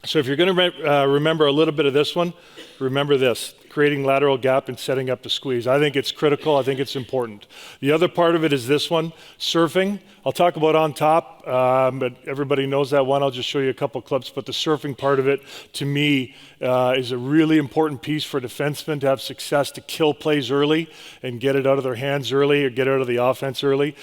So if you're going to remember a little bit of this one, remember this: creating lateral gap and setting up the squeeze. I think it's critical. I think it's important. The other part of it is this one, surfing. I'll talk about on top, but everybody knows that one. I'll just show you a couple clips. But the surfing part of it, to me, is a really important piece for defensemen to have success, to kill plays early and get it out of their hands early or get out of the offense early.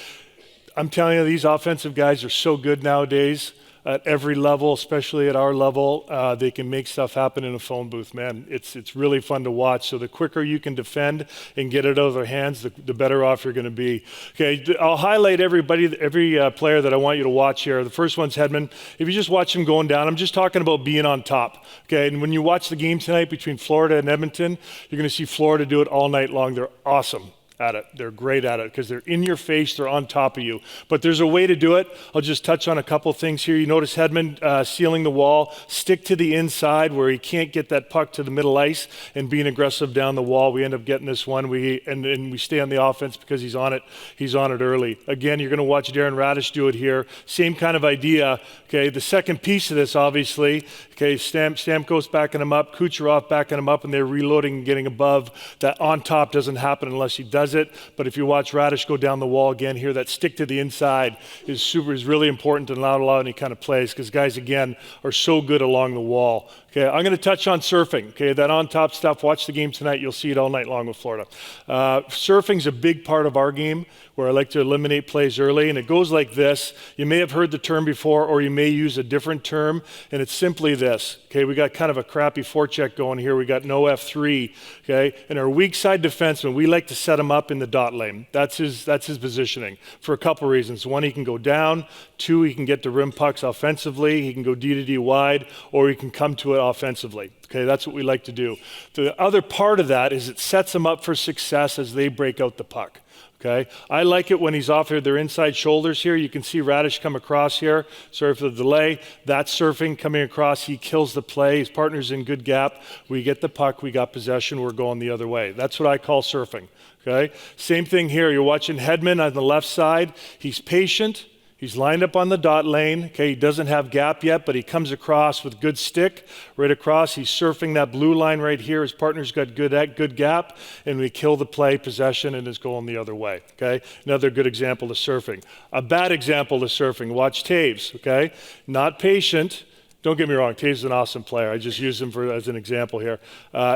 I'm telling you, these offensive guys are so good nowadays. At every level, especially at our level, they can make stuff happen in a phone booth, man. It's really fun to watch. So the quicker you can defend and get it out of their hands, the better off you're going to be. Okay, I'll highlight every player that I want you to watch here. The first one's Hedman. If you just watch him going down, I'm just talking about being on top. Okay, and when you watch the game tonight between Florida and Edmonton, you're going to see Florida do it all night long. They're awesome at it. They're great at it because they're in your face, they're on top of you. But there's a way to do it. I'll just touch on a couple things here. You notice Hedman sealing the wall, stick to the inside where he can't get that puck to the middle ice and being aggressive down the wall. We end up getting this one. And we stay on the offense because he's on it early. Again, you're going to watch Darren Radish do it here. Same kind of idea. Okay, the second piece of this, obviously, okay, Stamkos backing him up, Kucherov backing him up, and they're reloading and getting above. That on top doesn't happen unless he does it. But if you watch Radish go down the wall again here, that stick to the inside is really important to not allow any kind of plays because guys, again, are so good along the wall. Okay, I'm going to touch on surfing. Okay, that on top stuff, watch the game tonight. You'll see it all night long with Florida. Surfing's a big part of our game where I like to eliminate plays early, and it goes like this. You may have heard the term before, or you may use a different term, and it's simply this. Okay, we got kind of a crappy forecheck going here. We got no F3. Okay, and our weak side defenseman, we like to set him up in the dot lane. That's his positioning for a couple reasons. One, he can go down. Two, he can get to rim pucks offensively. He can go D to D wide, or he can come to it offensively. Okay, that's what we like to do. The other part of that is it sets them up for success as they break out the puck. Okay, I like it when he's off here, their inside shoulders here. You can see Radish come across here. Sorry for the delay. That's surfing coming across. He kills the play. His partner's in good gap. We get the puck. We got possession. We're going the other way. That's what I call surfing. Okay, same thing here. You're watching Hedman on the left side. He's patient. He's lined up on the dot lane. Okay, he doesn't have gap yet, but he comes across with good stick right across. He's surfing that blue line right here. His partner's got good gap, and we kill the play, possession, and it's going the other way. Okay, another good example of surfing. A bad example of surfing. Watch Taves. Okay, not patient. Don't get me wrong, Taves is an awesome player. I just use him as an example here.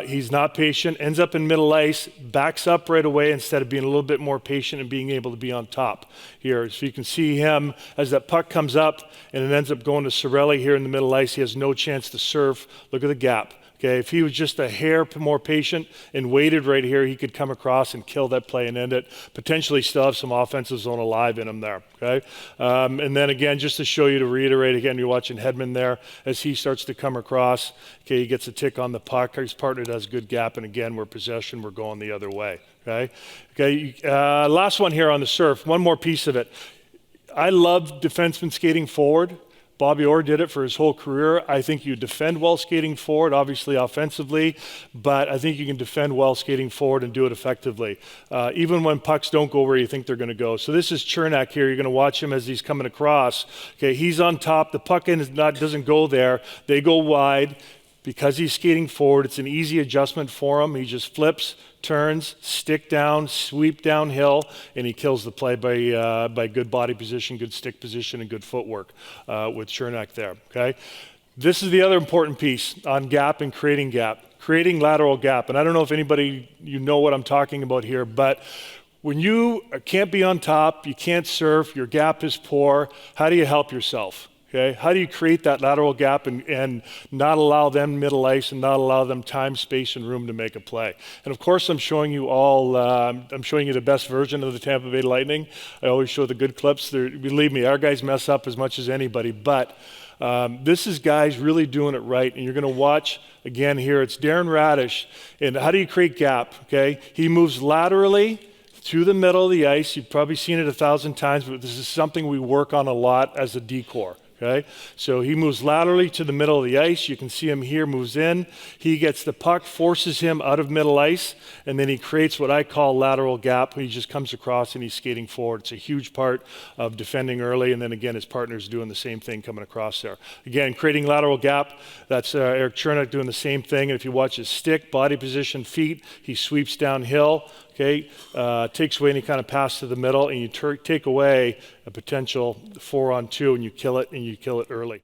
He's not patient, ends up in middle ice, backs up right away instead of being a little bit more patient and being able to be on top here. So you can see him as that puck comes up and it ends up going to Cirelli here in the middle ice. He has no chance to surf. Look at the gap. Okay, if he was just a hair more patient and waited right here, he could come across and kill that play and end it. Potentially still have some offensive zone alive in him there. Okay, and then again, just to show you, to reiterate again, you're watching Hedman there as he starts to come across. Okay, he gets a tick on the puck. His partner does good gap, and again, we're possession. We're going the other way. Okay. Last one here on the surf. One more piece of it. I love defensemen skating forward. Bobby Orr did it for his whole career. I think you defend well skating forward, obviously offensively, but I think you can defend well skating forward and do it effectively, even when pucks don't go where you think they're going to go. So this is Chernak here. You're going to watch him as he's coming across. Okay, he's on top. The puck doesn't go there. They go wide. Because he's skating forward, it's an easy adjustment for him. He just flips, turns, stick down, sweep downhill, and he kills the play by good body position, good stick position, and good footwork with Chernak there. Okay, this is the other important piece on gap and creating lateral gap. And I don't know if anybody, you know what I'm talking about here, but when you can't be on top, you can't surf, your gap is poor, how do you help yourself? Okay, how do you create that lateral gap and not allow them middle ice and not allow them time, space, and room to make a play? And of course, I'm showing you the best version of the Tampa Bay Lightning. I always show the good clips. Believe me, our guys mess up as much as anybody, but this is guys really doing it right. And you're going to watch, again here, it's Darren Radish. And how do you create gap? Okay, he moves laterally through the middle of the ice. You've probably seen it 1,000 times, but this is something we work on a lot as a decor. Okay, so he moves laterally to the middle of the ice. You can see him here, moves in. He gets the puck, forces him out of middle ice, and then he creates what I call lateral gap. He just comes across and he's skating forward. It's a huge part of defending early, and then again, his partner's doing the same thing coming across there. Again, creating lateral gap, that's Eric Chernak doing the same thing. And if you watch his stick, body position, feet, he sweeps downhill. Okay, takes away any kind of pass to the middle, and you take away a potential 4-on-2, and you kill it early.